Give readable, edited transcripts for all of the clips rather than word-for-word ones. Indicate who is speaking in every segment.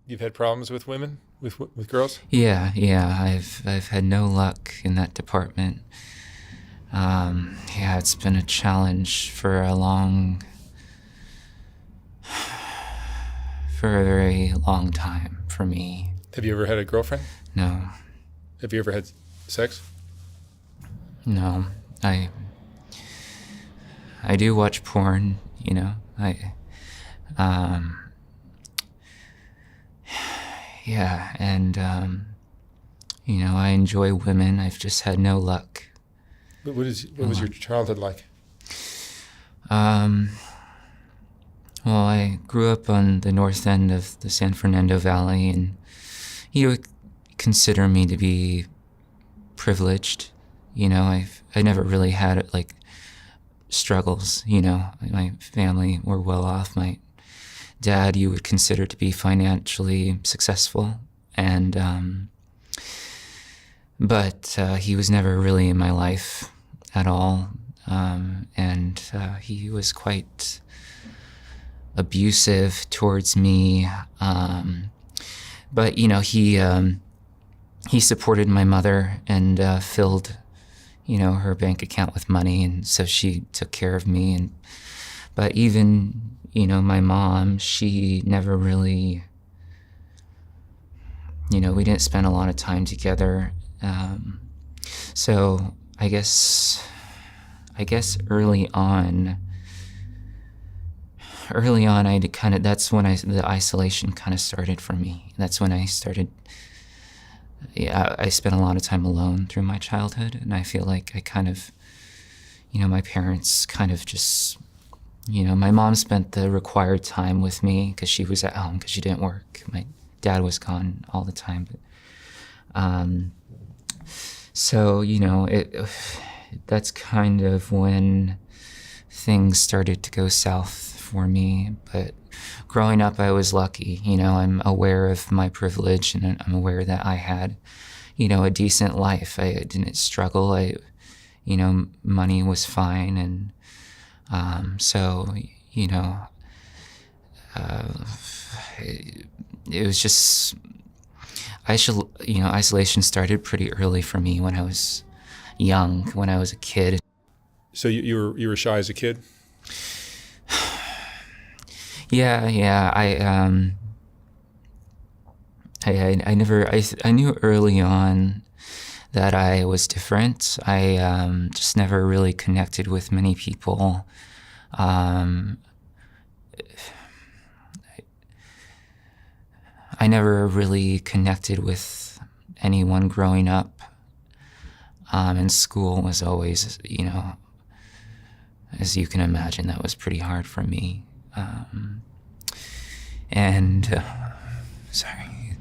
Speaker 1: You've had problems with women, with girls?
Speaker 2: Yeah. I've had no luck in that department. Yeah, it's been a challenge for a very long time for me.
Speaker 1: Have you ever had a girlfriend?
Speaker 2: No,
Speaker 1: Have you ever had sex?
Speaker 2: no. I do watch porn, you know. Um, yeah, and I enjoy women. I've just had no luck.
Speaker 1: What was your childhood like?
Speaker 2: Um, well, I grew up on the north end of the San Fernando Valley, and you would consider me to be privileged. I never really had like struggles. My family were well off. My dad, you would consider to be financially successful, and but he was never really in my life at all, and he was quite abusive towards me. But he supported my mother and filled her bank account with money, and so she took care of me. But even my mom, she never really, we didn't spend a lot of time together. So I guess early on, that's when the isolation kind of started for me. That's when I started. Yeah, I spent a lot of time alone through my childhood, and I feel like I kind of, my parents kind of just, my mom spent the required time with me because she was at home because she didn't work. My dad was gone all the time, so that's kind of when things started to go south for me. But growing up, I was lucky. I'm aware of my privilege, and I'm aware that I had, a decent life. I didn't struggle. Money was fine, and so it was just isolation started pretty early for me when I was young, when I was a kid.
Speaker 1: So you were shy as a kid?
Speaker 2: Yeah. I knew early on that I was different. I just never really connected with many people. I never really connected with anyone growing up. And school was always, as you can imagine, that was pretty hard for me. Sorry.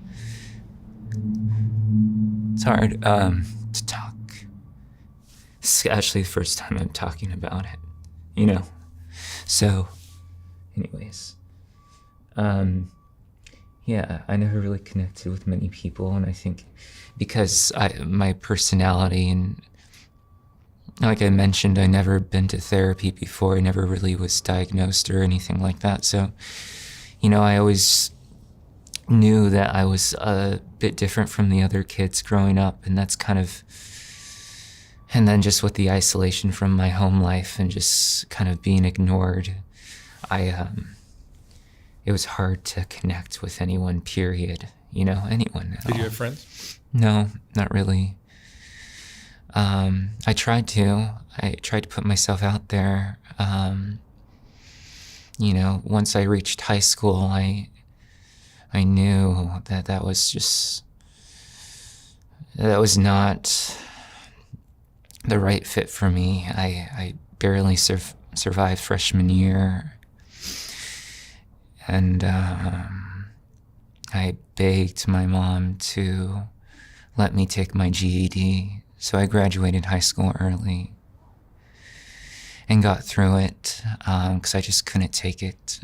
Speaker 2: It's hard to talk. This is actually the first time I'm talking about it, So, anyways. Yeah, I never really connected with many people, and I think because my personality, and like I mentioned, I never been to therapy before. I never really was diagnosed or anything like that. So, I always knew that I was a bit different from the other kids growing up, and that's kind of, and then just with the isolation from my home life and just kind of being ignored, it was hard to connect with anyone, period. Anyone at all.
Speaker 1: Did you have friends?
Speaker 2: No, not really. I tried to put myself out there. Once I reached high school, I knew that was not the right fit for me. I barely survived freshman year. And I begged my mom to let me take my GED. So I graduated high school early and got through it because I just couldn't take it.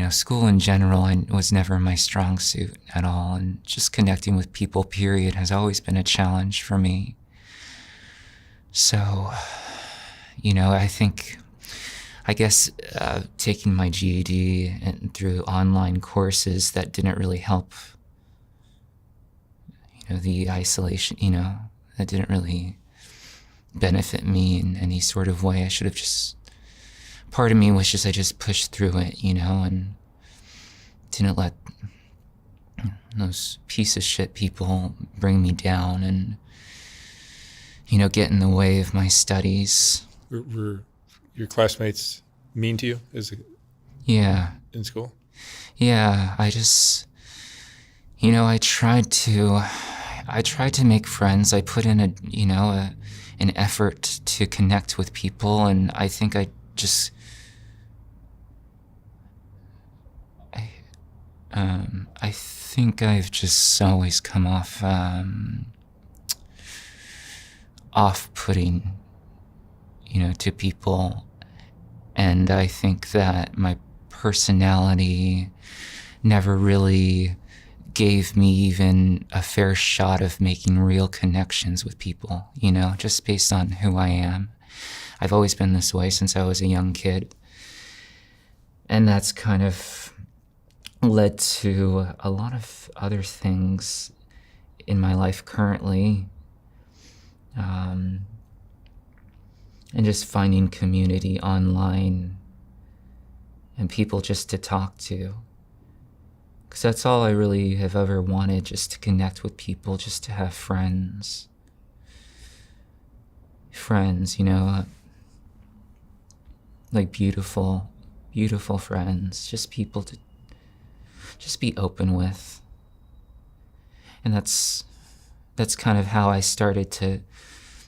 Speaker 2: School in general was never my strong suit at all. And just connecting with people, period, has always been a challenge for me. So, I think I guess taking my GED and through online courses that didn't really help, the isolation, that didn't really benefit me in any sort of way. I should have just, part of me wishes I just pushed through it, and didn't let those piece of shit people bring me down and, get in the way of my studies.
Speaker 1: Were your classmates mean to you
Speaker 2: Yeah.
Speaker 1: in school?
Speaker 2: Yeah, I just, I tried to make friends. I put in an effort to connect with people, and I think I think I've just always come off off-putting, to people. And I think that my personality never really gave me even a fair shot of making real connections with people, just based on who I am. I've always been this way since I was a young kid. And that's kind of led to a lot of other things in my life currently. And just finding community online and people just to talk to. Because that's all I really have ever wanted, just to connect with people, just to have friends. Friends, like beautiful, beautiful friends, just people to just be open with. And that's kind of how I started to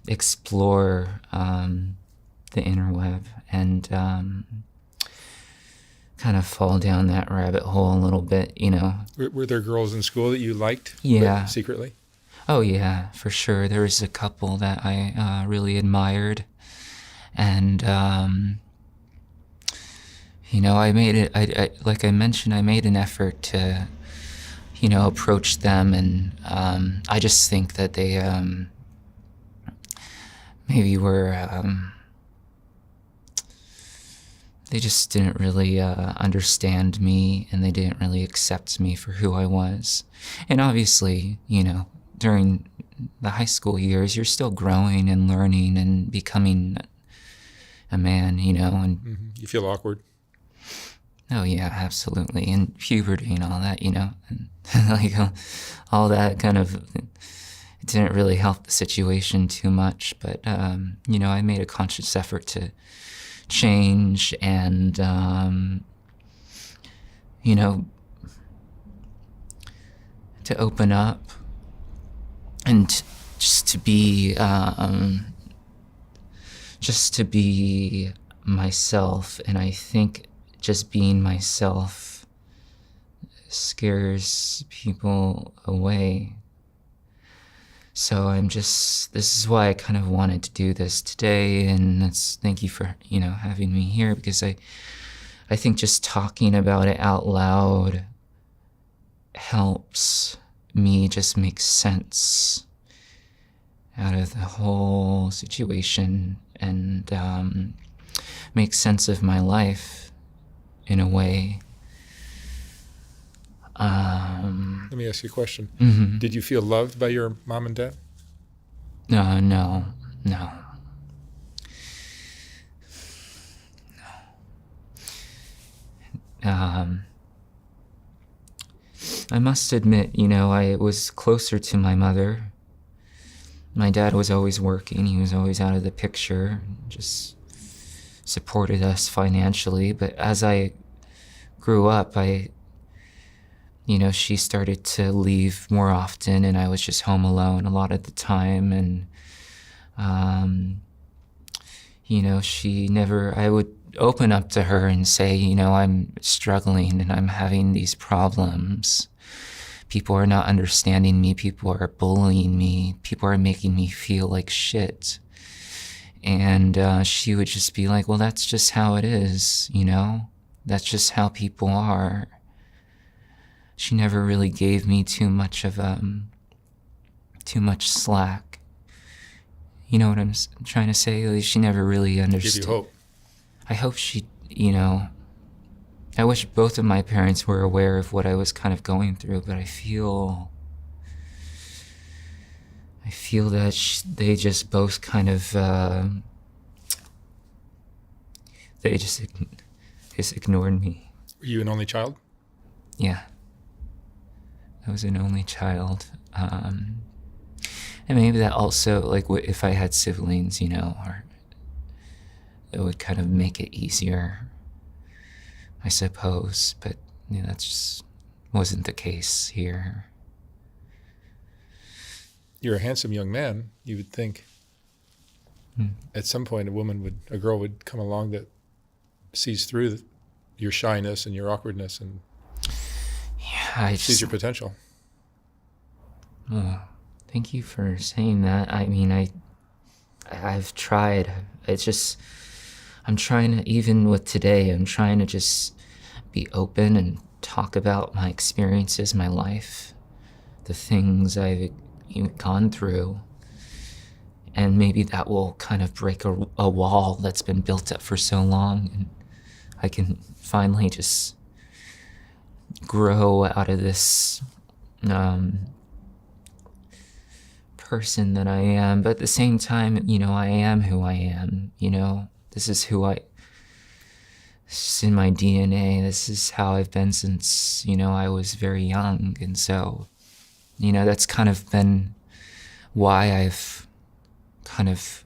Speaker 2: explore the interweb and kind of fall down that rabbit hole a little bit,
Speaker 1: Were there girls in school that you liked?
Speaker 2: Yeah.
Speaker 1: Secretly?
Speaker 2: Oh yeah, for sure. There was a couple that I really admired, and I made it. I like I mentioned, I made an effort to, approach them, and I just think that they maybe were. They just didn't really understand me, and they didn't really accept me for who I was. And obviously, during the high school years, you're still growing and learning and becoming a man, and
Speaker 1: Mm-hmm. You feel awkward?
Speaker 2: oh yeah, absolutely. And puberty and all that, and like all that kind of, it didn't really help the situation too much. But, I made a conscious effort to change and, to open up and just to be myself. And I think just being myself scares people away. So this is why I kind of wanted to do this today, and thank you for, having me here, because I think just talking about it out loud helps me just make sense out of the whole situation and make sense of my life in a way.
Speaker 1: Let me ask you a question.
Speaker 2: Mm-hmm.
Speaker 1: Did you feel loved by your mom and dad?
Speaker 2: No. I must admit, I was closer to my mother. My dad was always working. He was always out of the picture, just supported us financially. But as I grew up, she started to leave more often, and I was just home alone a lot of the time. And, I would open up to her and say, I'm struggling and I'm having these problems. People are not understanding me. People are bullying me. People are making me feel like shit. And she would just be like, well, that's just how it is, That's just how people are. She never really gave me too much slack. You know what I'm trying to say? She never really understood.
Speaker 1: Give you hope.
Speaker 2: I hope she, I wish both of my parents were aware of what I was kind of going through, but I feel that they just both kind of, they just ignored me.
Speaker 1: Were you an only child?
Speaker 2: Yeah. I was an only child. And maybe that also, like, if I had siblings, or it would kind of make it easier, I suppose. But that just wasn't the case here.
Speaker 1: You're a handsome young man. You would think at some point a girl would come along that sees through your shyness and your awkwardness and sees your potential.
Speaker 2: Oh, thank you for saying that. I mean, I've tried. It's just, I'm trying to, even with today, I'm trying to just be open and talk about my experiences, my life, the things I've gone through. And maybe that will kind of break a wall that's been built up for so long. And I can finally just grow out of this person that I am. But at the same time, I am who I am. This is this is in my DNA. This is how I've been since, I was very young. And so, that's kind of been why I've kind of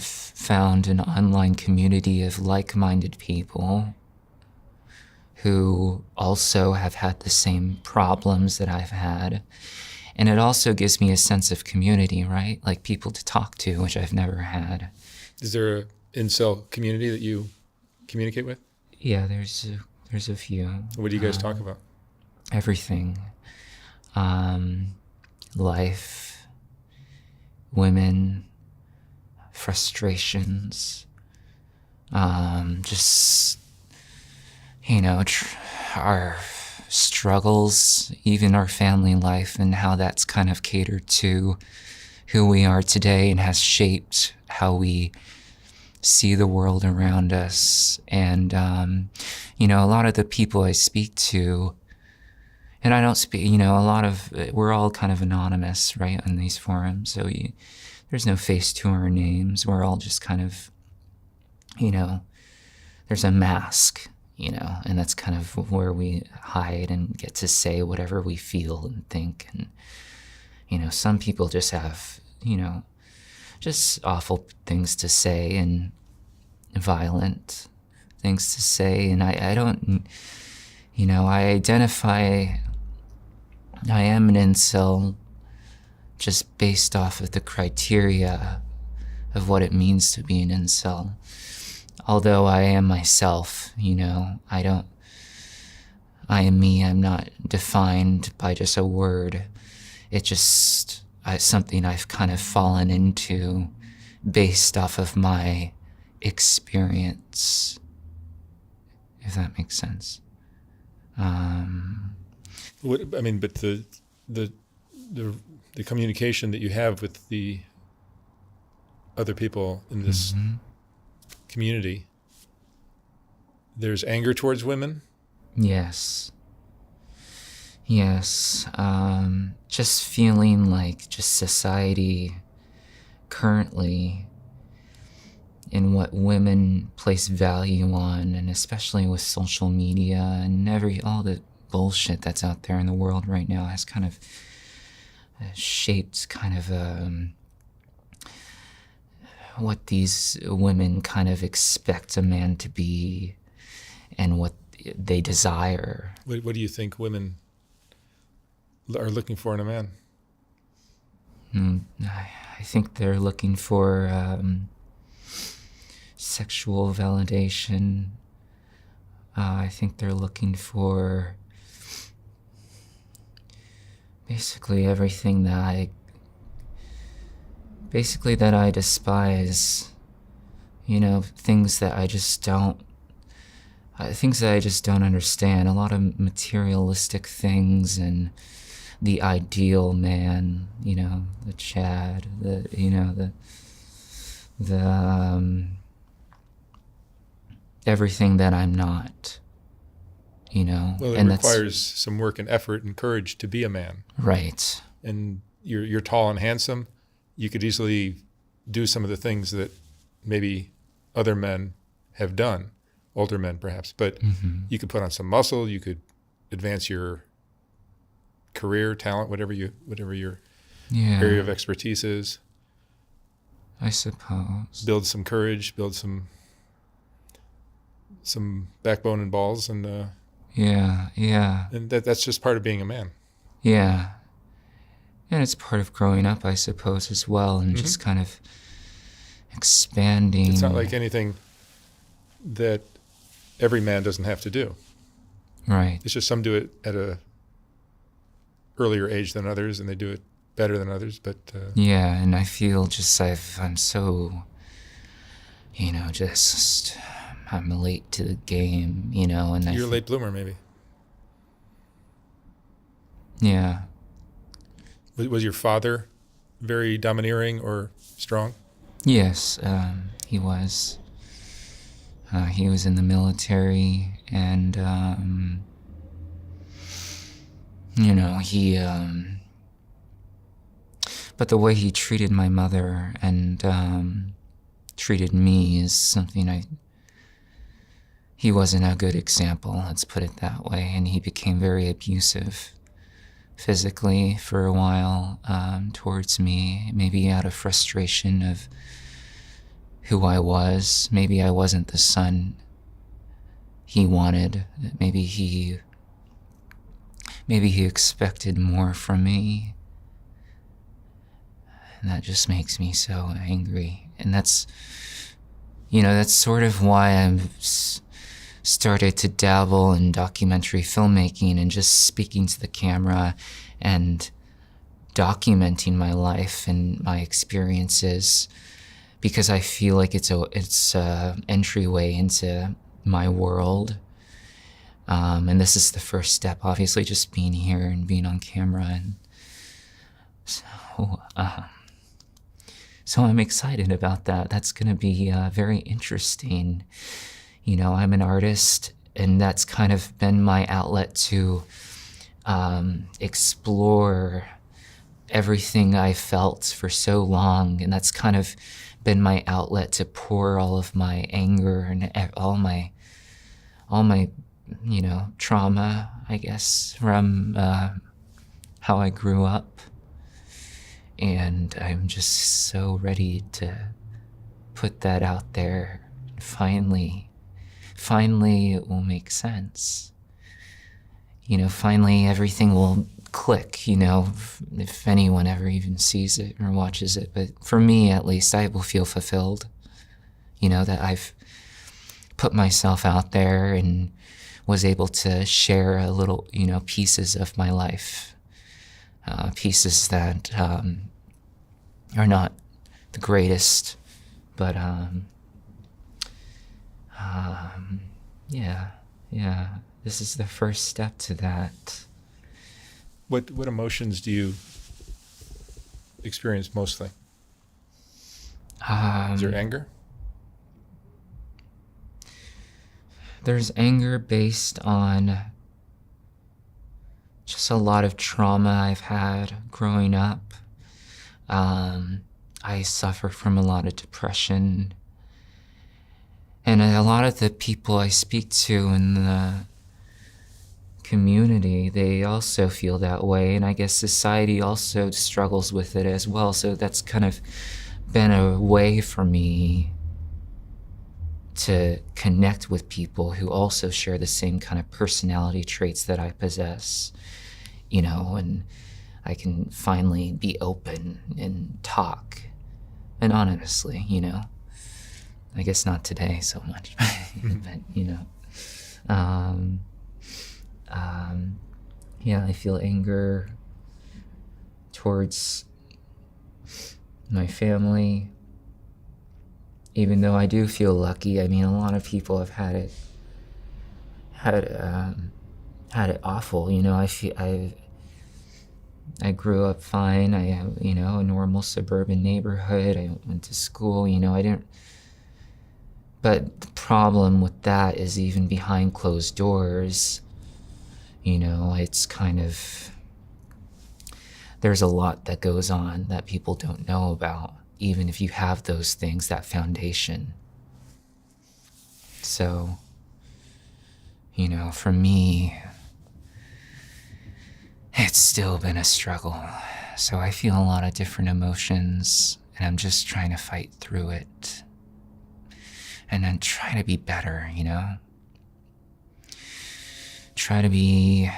Speaker 2: found an online community of like-minded people who also have had the same problems that I've had. And it also gives me a sense of community, right? Like people to talk to, which I've never had.
Speaker 1: Is there an incel community that you communicate with?
Speaker 2: Yeah, there's a few.
Speaker 1: What do you guys talk about?
Speaker 2: Everything. Life, women, frustrations, just, our struggles, even our family life, and how that's kind of catered to who we are today and has shaped how we see the world around us. And, a lot of the people I speak to, and I don't speak, we're all kind of anonymous, right, on these forums. So there's no face to our names. We're all just kind of, there's a mask, and that's kind of where we hide and get to say whatever we feel and think. And, some people just have, just awful things to say and violent things to say. And I don't, I identify, I am an incel just based off of the criteria of what it means to be an incel. Although I am myself, I am me. I'm not defined by just a word. It's just something I've kind of fallen into based off of my experience, if that makes sense.
Speaker 1: But the communication that you have with the other people in this community, there's anger towards women?
Speaker 2: Yes. Just feeling like just society currently and what women place value on, and especially with social media and all the bullshit that's out there in the world right now has kind of shaped kind of what these women kind of expect a man to be and what they desire.
Speaker 1: What do you think women are looking for in a man?
Speaker 2: I think they're looking for sexual validation. I think they're looking for basically everything that I despise. Things that I just don't understand. A lot of materialistic things and the ideal man, the Chad, the the everything that I'm not, you know.
Speaker 1: Well, it
Speaker 2: and
Speaker 1: requires some work and effort and courage to be a man.
Speaker 2: Right.
Speaker 1: And you're tall and handsome. You could easily do some of the things that maybe other men have done, older men perhaps, but you could put on some muscle, you could advance your career, talent, whatever your area of expertise is.
Speaker 2: I suppose.
Speaker 1: Build some courage, build some backbone and balls, and and that's just part of being a man.
Speaker 2: Yeah. And it's part of growing up, I suppose, as well, and just kind of expanding.
Speaker 1: It's not like anything that every man doesn't have to do.
Speaker 2: Right.
Speaker 1: It's just some do it at a earlier age than others, and they do it better than others. But
Speaker 2: yeah, and I feel just I'm so, I'm late to the game, and
Speaker 1: you're a late bloomer, maybe.
Speaker 2: Yeah.
Speaker 1: Was your father very domineering or strong?
Speaker 2: Yes, he was. He was in the military, and he. But the way he treated my mother and treated me is something he wasn't a good example, let's put it that way, and he became very abusive physically for a while towards me, maybe out of frustration of who I was. Maybe I wasn't the son he wanted. Maybe he expected more from me. And that just makes me so angry. And that's sort of why I'm started to dabble in documentary filmmaking and just speaking to the camera and documenting my life and my experiences, because I feel like it's a entryway into my world. And this is the first step, obviously, just being here and being on camera. And so I'm excited about that. That's going to be very interesting. I'm an artist, and that's kind of been my outlet to explore everything I felt for so long, and that's kind of been my outlet to pour all of my anger and all my trauma, I guess, from how I grew up. And I'm just so ready to put that out there. Finally it will make sense. Finally everything will click, if anyone ever even sees it or watches it. But for me, at least, I will feel fulfilled, that I've put myself out there and was able to share a little, pieces of my life, pieces that are not the greatest, but this is the first step to that.
Speaker 1: What emotions do you experience mostly? Is there anger?
Speaker 2: There's anger based on just a lot of trauma I've had growing up. I suffer from a lot of depression. And a lot of the people I speak to in the community, they also feel that way. And I guess society also struggles with it as well. So that's kind of been a way for me to connect with people who also share the same kind of personality traits that I possess, and I can finally be open and talk. And honestly, I guess not today so much, but, I feel anger towards my family, even though I do feel lucky. I mean, a lot of people have had it awful. I grew up fine. I have, a normal suburban neighborhood. I went to school, I didn't. But the problem with that is even behind closed doors, it's kind of, there's a lot that goes on that people don't know about, even if you have those things, that foundation. So, for me, it's still been a struggle. So I feel a lot of different emotions, and I'm just trying to fight through it. And then try to be better, Try to be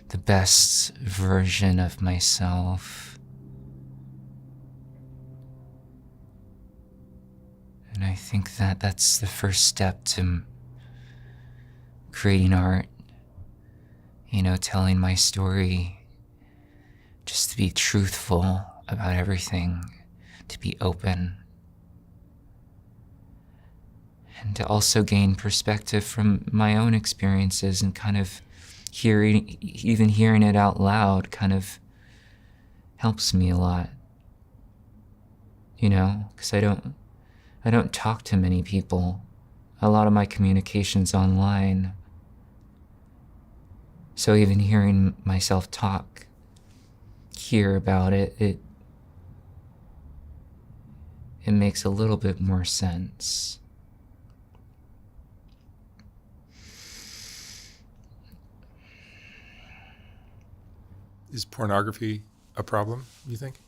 Speaker 2: the best version of myself. And I think that that's the first step to creating art, telling my story, just to be truthful about everything, to be open, and to also gain perspective from my own experiences, and kind of hearing it out loud kind of helps me a lot, because I don't talk to many people. A lot of my communication's online. So even hearing myself hear about it, it makes a little bit more sense.
Speaker 1: Is pornography a problem, you think?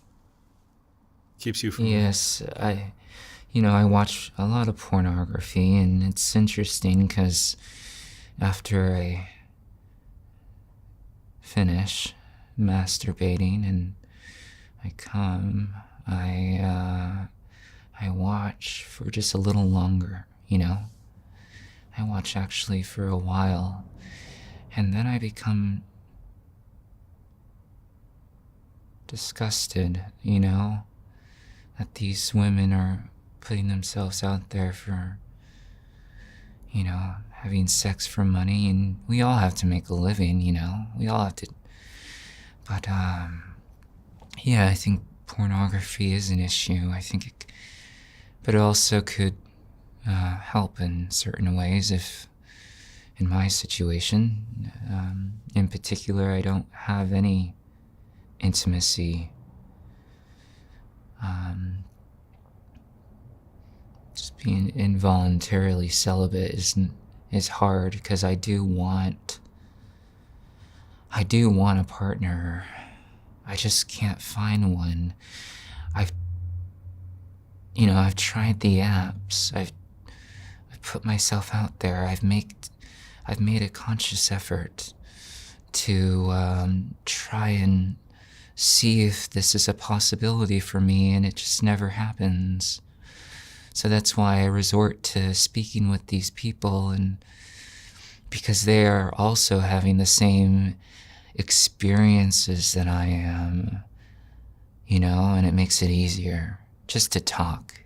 Speaker 1: Keeps you from...
Speaker 2: Yes, I watch a lot of pornography, and it's interesting because after I finish masturbating and I come, I watch for just a little longer, I watch actually for a while, and then I become disgusted, that these women are putting themselves out there for, having sex for money, and we all have to make a living, we all have to. But, yeah, I think pornography is an issue. I think but it also could help in certain ways if, in my situation, in particular, I don't have any intimacy. Just being involuntarily celibate is hard because I do want a partner. I just can't find one. I've tried the apps. I've put myself out there. I've made a conscious effort to try and see if this is a possibility for me, and it just never happens. So that's why I resort to speaking with these people, and because they are also having the same experiences that I am, and it makes it easier just to talk.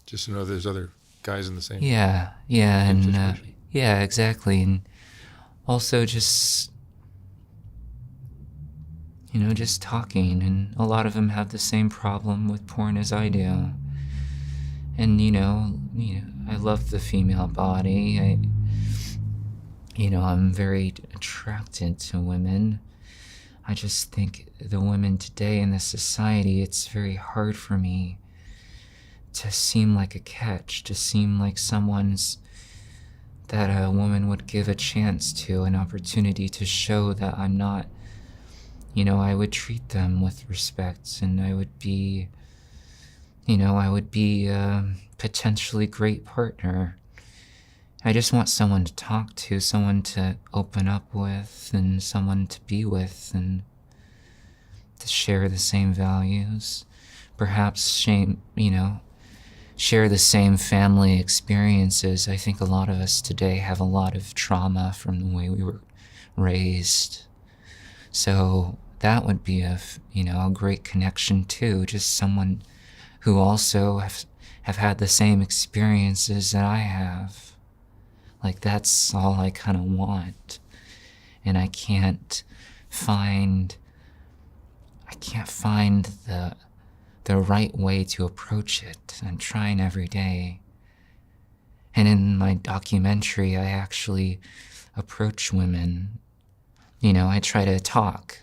Speaker 1: Just to know there's other guys in the same...
Speaker 2: Yeah, and yeah, exactly. And also just, just talking, and a lot of them have the same problem with porn as I do. And, I love the female body. I'm very attracted to women. I just think the women today in this society, it's very hard for me to seem like a catch, to seem like that a woman would give a chance to, an opportunity to show that I'm not, I would treat them with respect, and I would be a potentially great partner. I just want someone to talk to, someone to open up with, and someone to be with, and to share the same values. Perhaps share the same family experiences. I think a lot of us today have a lot of trauma from the way we were raised. So that would be a great connection too, just someone who also have had the same experiences that I have. Like, that's all I kind of want. and I can't find the right way to approach it. I'm trying every day. And in my documentary, I actually approach women. You know, I try to talk.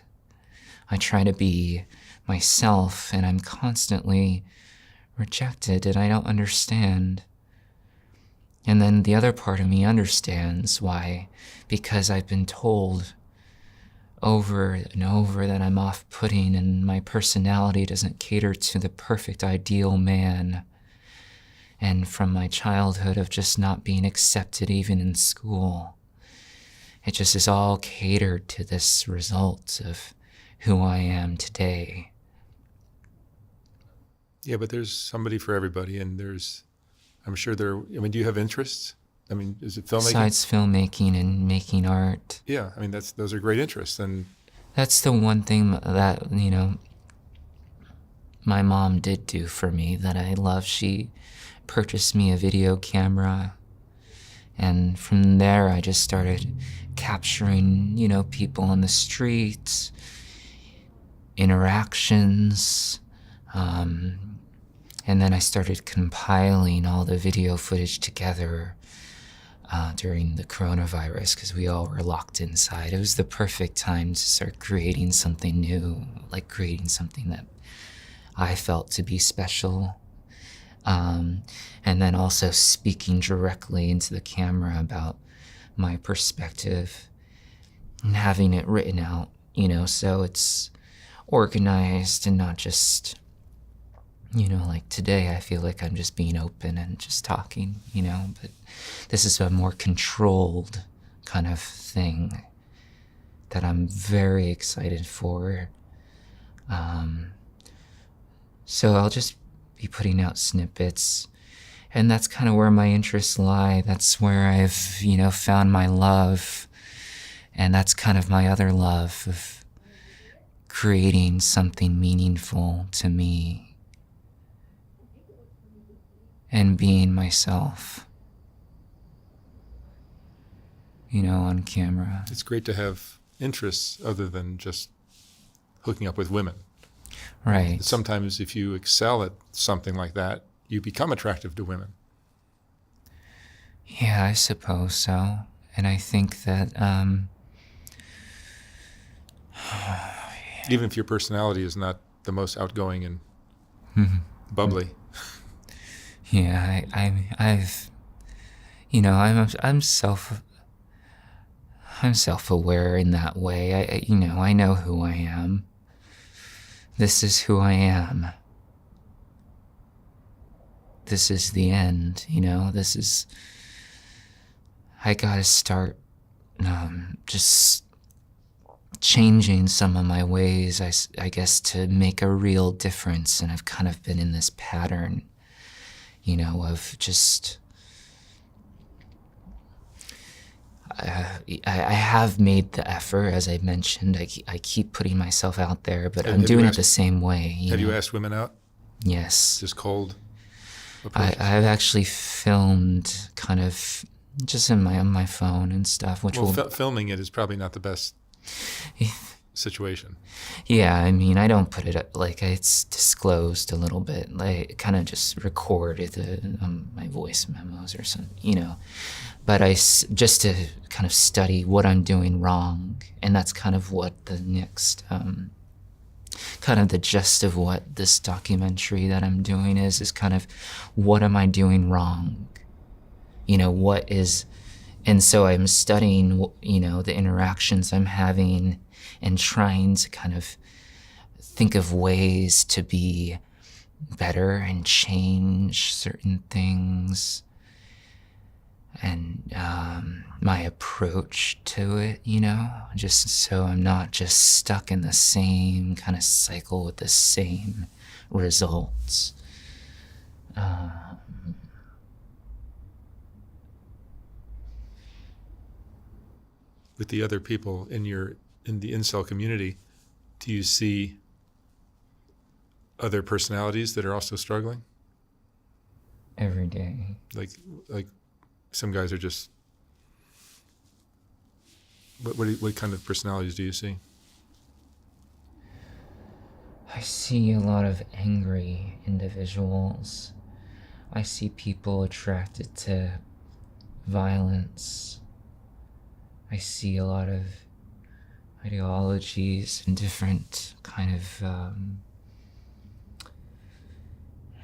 Speaker 2: I try to be myself, and I'm constantly rejected, and I don't understand. And then the other part of me understands why, because I've been told over and over that I'm off-putting and my personality doesn't cater to the perfect ideal man. And from my childhood of just not being accepted even in school, it just is all catered to this result of who I am today.
Speaker 1: Yeah, but there's somebody for everybody, and I'm sure do you have interests? I mean, is it filmmaking?
Speaker 2: Besides filmmaking and making art.
Speaker 1: Yeah, I mean, those are great interests. And
Speaker 2: that's the one thing that, you know, my mom did do for me that I love. She purchased me a video camera, and from there I just started capturing, you know, people on the streets, interactions, and then I started compiling all the video footage together during the coronavirus, because we all were locked inside. It was the perfect time to start creating something new, like creating something that I felt to be special. And then also speaking directly into the camera about my perspective and having it written out, you know, so it's organized and not just, you know, like today I feel like I'm just being open and just talking, you know, but this is a more controlled kind of thing that I'm very excited for. So I'll just be putting out snippets, and that's kind of where my interests lie. That's where I've, you know, found my love, and that's kind of my other love of creating something meaningful to me and being myself, you know, on camera.
Speaker 1: It's great to have interests other than just hooking up with women.
Speaker 2: Right.
Speaker 1: Sometimes if you excel at something like that, you become attractive to women.
Speaker 2: Yeah, I suppose so. And I think that,
Speaker 1: even if your personality is not the most outgoing and bubbly.
Speaker 2: Yeah, I've, you know, I'm self-aware in that way. You know, I know who I am. This is who I am. This is the end, you know, I gotta start, just changing some of my ways, I guess, to make a real difference. And I've kind of been in this pattern, you know, of just, I have made the effort, as I mentioned. I keep putting myself out there, but I'm doing it the same way.
Speaker 1: Have you asked women out?
Speaker 2: Yes.
Speaker 1: Just cold approaches?
Speaker 2: I've actually filmed kind of just on my phone and stuff, which
Speaker 1: filming it is probably not the best situation.
Speaker 2: Yeah, I mean, I don't put it up, like, it's disclosed a little bit. Like, kind of just record it, my voice memos or something, you know. But just to kind of study what I'm doing wrong, and that's kind of what the next, kind of the gist of what this documentary that I'm doing is kind of, what am I doing wrong? You know, what is, and so I'm studying, you know, the interactions I'm having and trying to kind of think of ways to be better and change certain things. And my approach to it, you know, just so I'm not just stuck in the same kind of cycle with the same results.
Speaker 1: With the other people in the incel community, do you see other personalities that are also struggling?
Speaker 2: Every day.
Speaker 1: Like some guys are just What kind of personalities do you see?
Speaker 2: I see a lot of angry individuals. I see people attracted to violence. I see a lot of ideologies and different kind of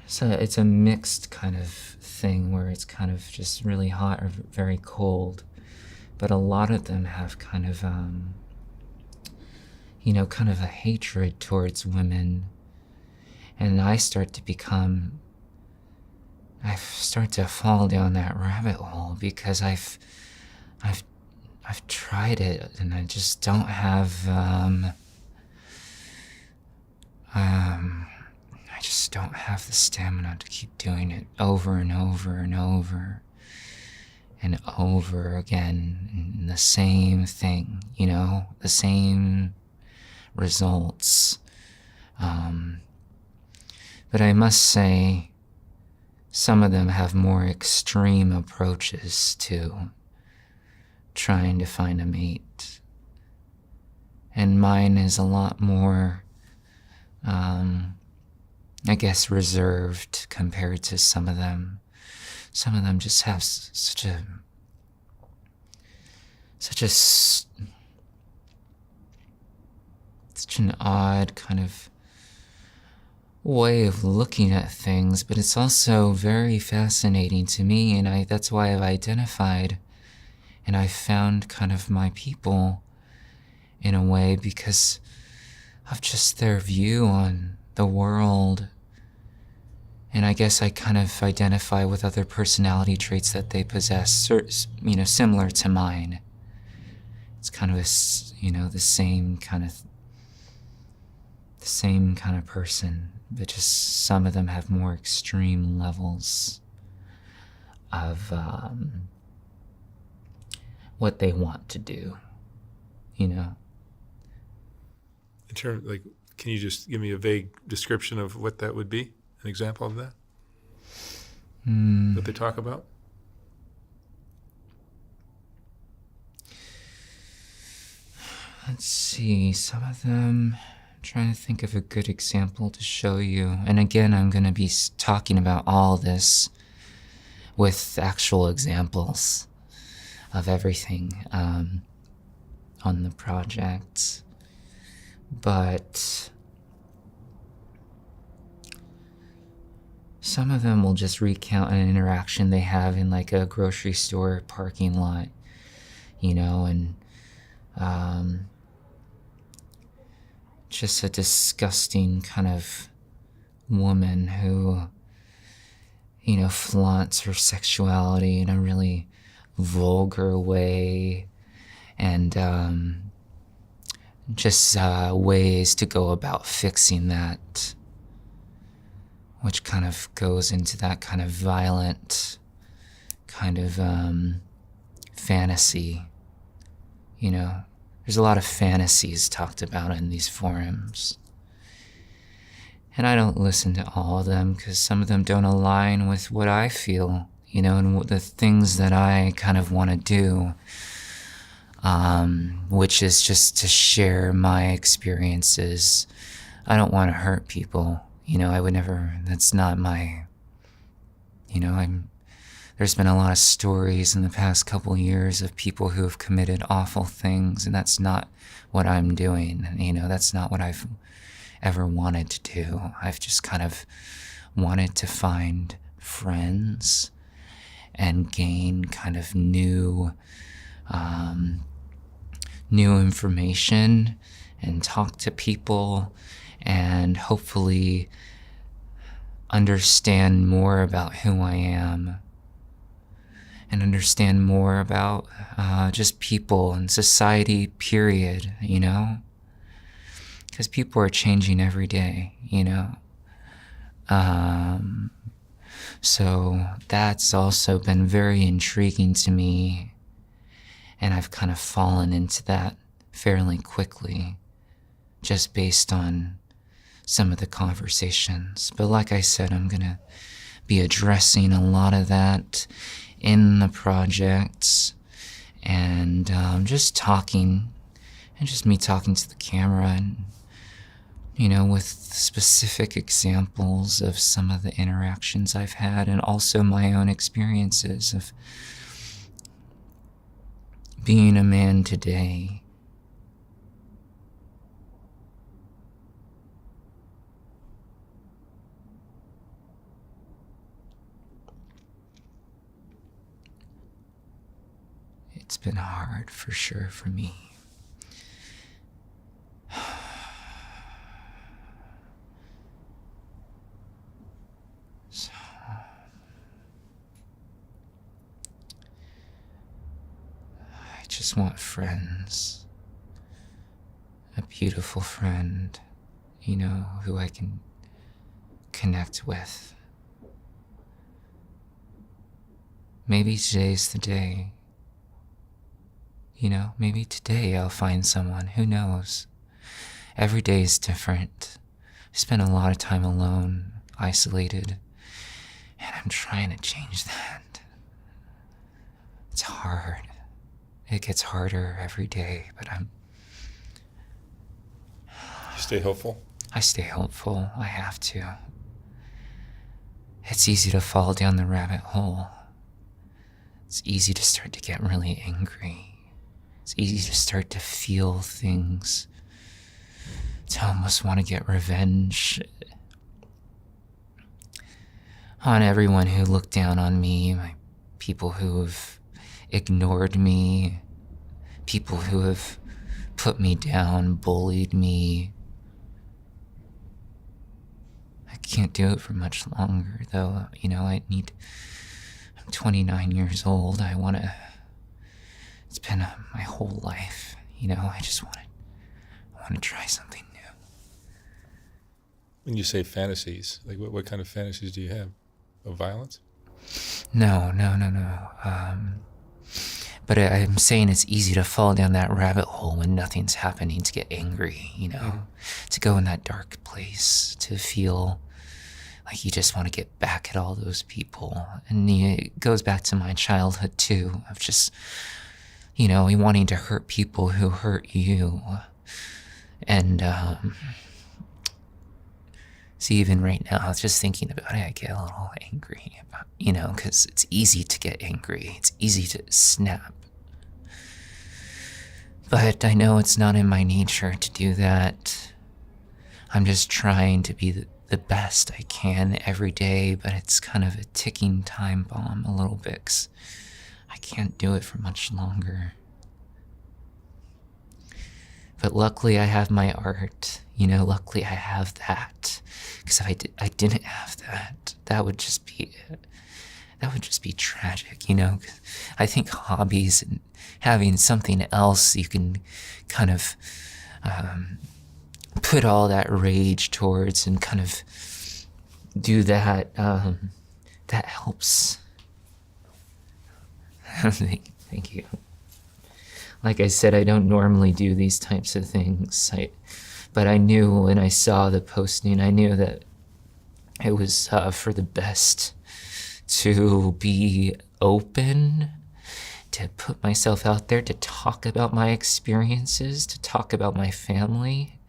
Speaker 2: so it's a mixed kind of thing where it's kind of just really hot or very cold, but a lot of them have kind of kind of a hatred towards women. And I start to fall down that rabbit hole because I've tried it and I just don't have I just don't have the stamina to keep doing it over and over and over and over again, and the same thing, the same results. But I must say, some of them have more extreme approaches to trying to find a mate. And mine is a lot more, I guess, reserved compared to some of them. Some of them just have such an odd kind of way of looking at things, but it's also very fascinating to me, and that's why I've identified and I found kind of my people in a way, because of just their view on the world. And I guess I kind of identify with other personality traits that they possess, similar to mine. It's kind of the same kind of person, but just some of them have more extreme levels of what they want to do,
Speaker 1: In terms, can you just give me a vague description of what that would be? An example of that? What they talk about?
Speaker 2: Let's see, some of them, I'm trying to think of a good example to show you. And again, I'm going to be talking about all this with actual examples of everything on the project. But some of them will just recount an interaction they have in like a grocery store parking lot, and just a disgusting kind of woman who, flaunts her sexuality in a really vulgar way, and just ways to go about fixing that, which kind of goes into that kind of violent kind of fantasy. There's a lot of fantasies talked about in these forums. And I don't listen to all of them because some of them don't align with what I feel, and the things that I kind of want to do, which is just to share my experiences. I don't want to hurt people. I would never, that's not my, there's been a lot of stories in the past couple years of people who have committed awful things, and that's not what I'm doing. That's not what I've ever wanted to do. I've just kind of wanted to find friends and gain kind of new information and talk to people and hopefully understand more about who I am and understand more about just people and society, period, because people are changing every day, So that's also been very intriguing to me, and I've kind of fallen into that fairly quickly, just based on some of the conversations. But like I said, I'm gonna be addressing a lot of that in the projects, and just talking, and just me talking to the camera, and with specific examples of some of the interactions I've had, and also my own experiences of being a man today. It's been hard for sure for me. So, I just want friends. A beautiful friend, who I can connect with. Maybe today's the day. Maybe today I'll find someone. Who knows? Every day is different. I spend a lot of time alone, isolated, and I'm trying to change that. It's hard. It gets harder every day, but
Speaker 1: You stay hopeful?
Speaker 2: I stay hopeful. I have to. It's easy to fall down the rabbit hole. It's easy to start to get really angry. It's easy to start to feel things, to almost want to get revenge on everyone who looked down on me, my people who have ignored me, people who have put me down, bullied me. I can't do it for much longer, though. I'm 29 years old. It's been my whole life, I just want to try something new.
Speaker 1: When you say fantasies, like what kind of fantasies do you have? Of violence?
Speaker 2: No. But I'm saying it's easy to fall down that rabbit hole when nothing's happening, to get angry, to go in that dark place, to feel like you just want to get back at all those people. And it goes back to my childhood too, of just, wanting to hurt people who hurt you. And see, even right now, just thinking about it, I get a little angry about, because it's easy to get angry. It's easy to snap. But I know it's not in my nature to do that. I'm just trying to be the best I can every day, but it's kind of a ticking time bomb a little bit, 'cause I can't do it for much longer. But luckily I have my art, luckily I have that. Because if I didn't have that, that would just be tragic, 'Cause I think hobbies and having something else you can kind of put all that rage towards and kind of do that, that helps. Thank you. Like I said, I don't normally do these types of things, but I knew when I saw the posting, I knew that it was for the best to be open, to put myself out there, to talk about my experiences, to talk about my family,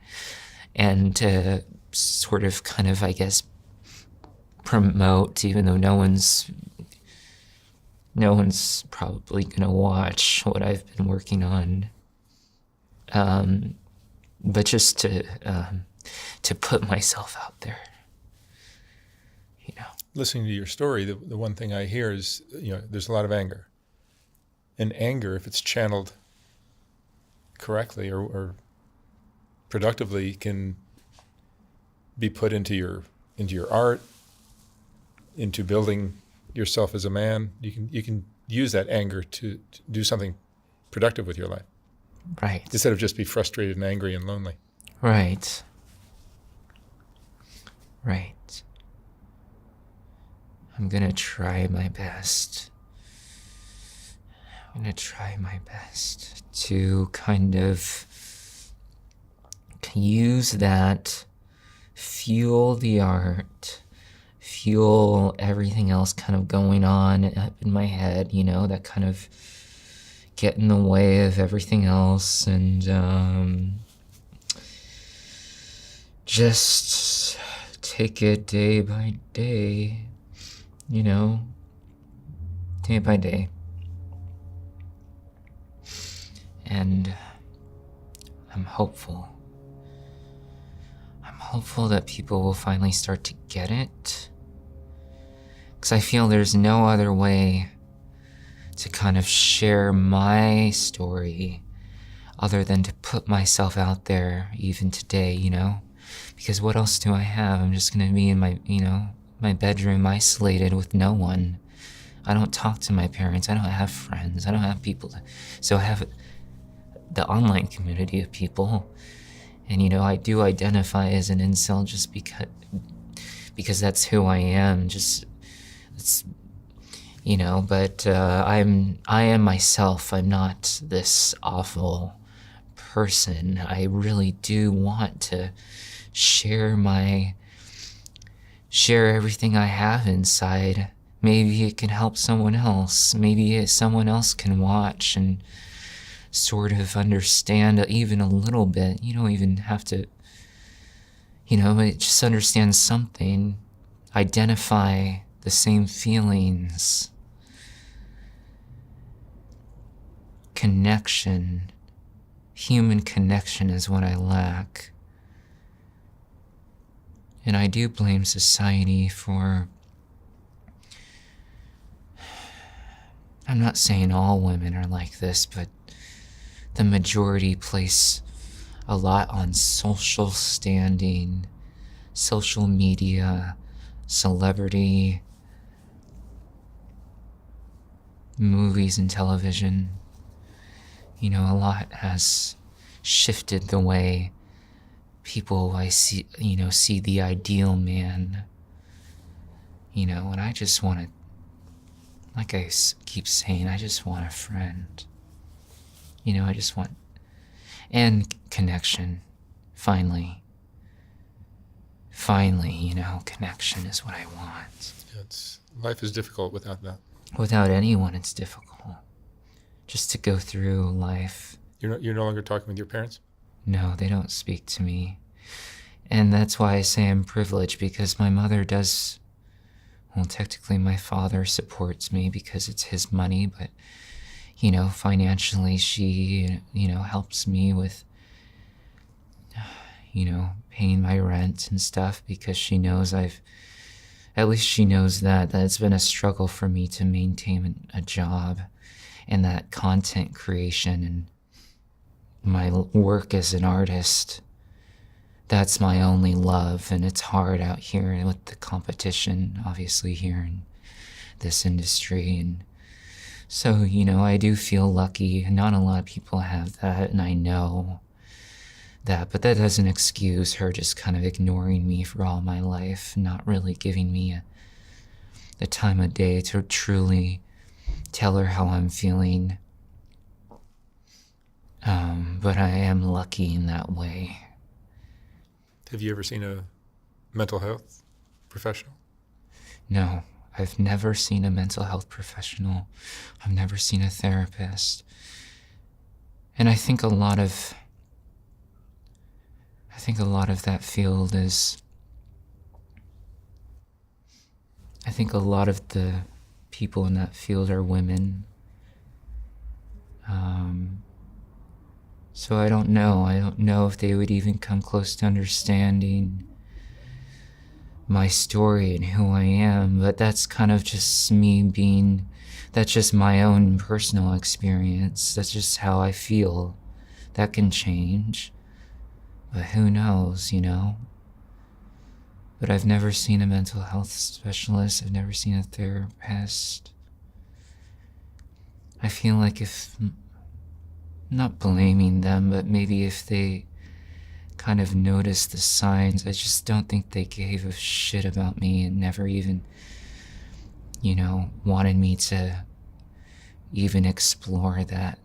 Speaker 2: and to sort of kind of, I guess, promote, even though no one's probably gonna watch what I've been working on. But just to put myself out there,
Speaker 1: Listening to your story, the one thing I hear is, there's a lot of anger. And anger, if it's channeled correctly or productively, can be put into your art, into building yourself as a man. You can use that anger to do something productive with your life.
Speaker 2: Right.
Speaker 1: Instead of just be frustrated and angry and lonely.
Speaker 2: Right. I'm gonna try my best. To kind of use that, fuel the art, fuel everything else kind of going on up in my head, that kind of get in the way of everything else, and just take it day by day, you know, day by day. And I'm hopeful. I'm hopeful that people will finally start to get it, because I feel there's no other way to kind of share my story other than to put myself out there even today, you know? Because what else do I have? I'm just gonna be in my, you know, my bedroom isolated with no one. I don't talk to my parents. I don't have friends. I don't have people to, so I have the online community of people. And, you know, I do identify as an incel just because that's who I am. Just, it's, you know, but I am myself. I'm not this awful person. I really do want to share everything I have inside. Maybe it can help someone else. Maybe someone else can watch and sort of understand even a little bit. You don't even have to, you know, just understand something. Identify the same feelings. Connection. Human connection is what I lack. And I do blame society for, I'm not saying all women are like this, but the majority place a lot on social standing, social media, celebrity, movies and television. You know, a lot has shifted the way people see the ideal man. You know, and I just want to, like I keep saying, I just want a friend. You know, I just want, and connection, finally, you know, connection is what I want.
Speaker 1: Life is difficult without that.
Speaker 2: Without anyone, it's difficult. Just to go through life.
Speaker 1: You're no longer talking with your parents?
Speaker 2: No, they don't speak to me. And that's why I say I'm privileged, because my mother does, well, technically my father supports me because it's his money, but, you know, financially she, you know, helps me with, you know, paying my rent and stuff, because she knows at least she knows that it's been a struggle for me to maintain a job, and that content creation and my work as an artist, that's my only love. And it's hard out here with the competition, obviously, here in this industry. And so, you know, I do feel lucky. Not a lot of people have that, and I know that, but that doesn't excuse her just kind of ignoring me for all my life, not really giving me the time of day to truly tell her how I'm feeling. But I am lucky in that way.
Speaker 1: Have you ever seen a mental health professional?
Speaker 2: No, I've never seen a mental health professional. I've never seen a therapist. And I think a lot of that field is, I think a lot of the people in that field are women. So I don't know. I don't know if they would even come close to understanding my story and who I am, but that's kind of just me that's just my own personal experience. That's just how I feel. That can change, but who knows, you know? But I've never seen a mental health specialist. I've never seen a therapist. I feel like if, not blaming them, but maybe if they kind of noticed the signs, I just don't think they gave a shit about me and never even, you know, wanted me to even explore that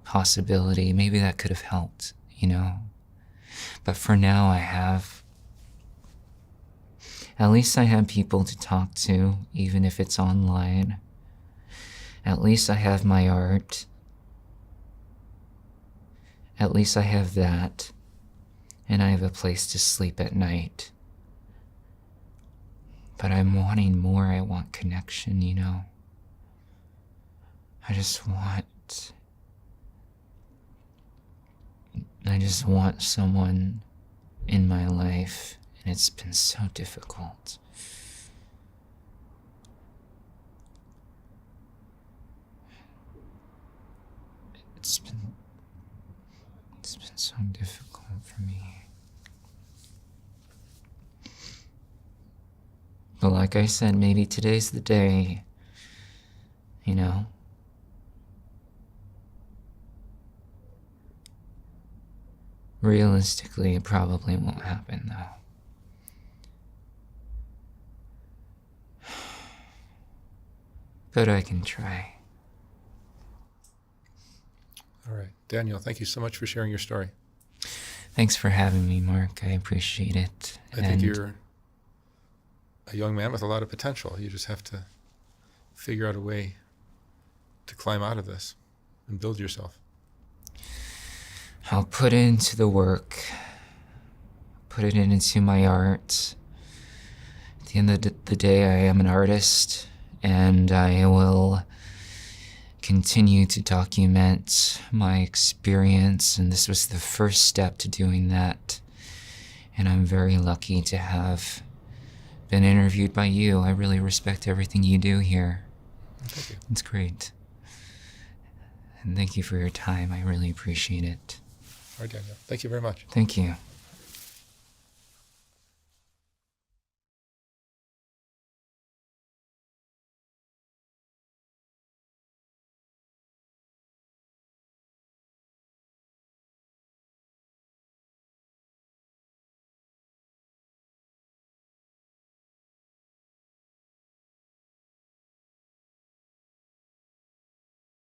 Speaker 2: possibility. Maybe that could have helped, you know? But for now, at least I have people to talk to, even if it's online. At least I have my art. At least I have that, and I have a place to sleep at night. But I'm wanting more. I want connection, you know? I just want someone in my life, and it's been so difficult. It's been so difficult for me. But like I said, maybe today's the day, you know? Realistically, it probably won't happen, though. But I can try.
Speaker 1: All right. Daniel, thank you so much for sharing your story.
Speaker 2: Thanks for having me, Mark. I appreciate it.
Speaker 1: I think you're a young man with a lot of potential. You just have to figure out a way to climb out of this and build yourself.
Speaker 2: I'll put into the work, put it into my art. At the end of the day, I am an artist, and I will continue to document my experience, and this was the first step to doing that. And I'm very lucky to have been interviewed by you. I really respect everything you do here.
Speaker 1: Thank you.
Speaker 2: It's great. And thank you for your time. I really appreciate it.
Speaker 1: All right, Daniel. Thank you very much.
Speaker 2: Thank you.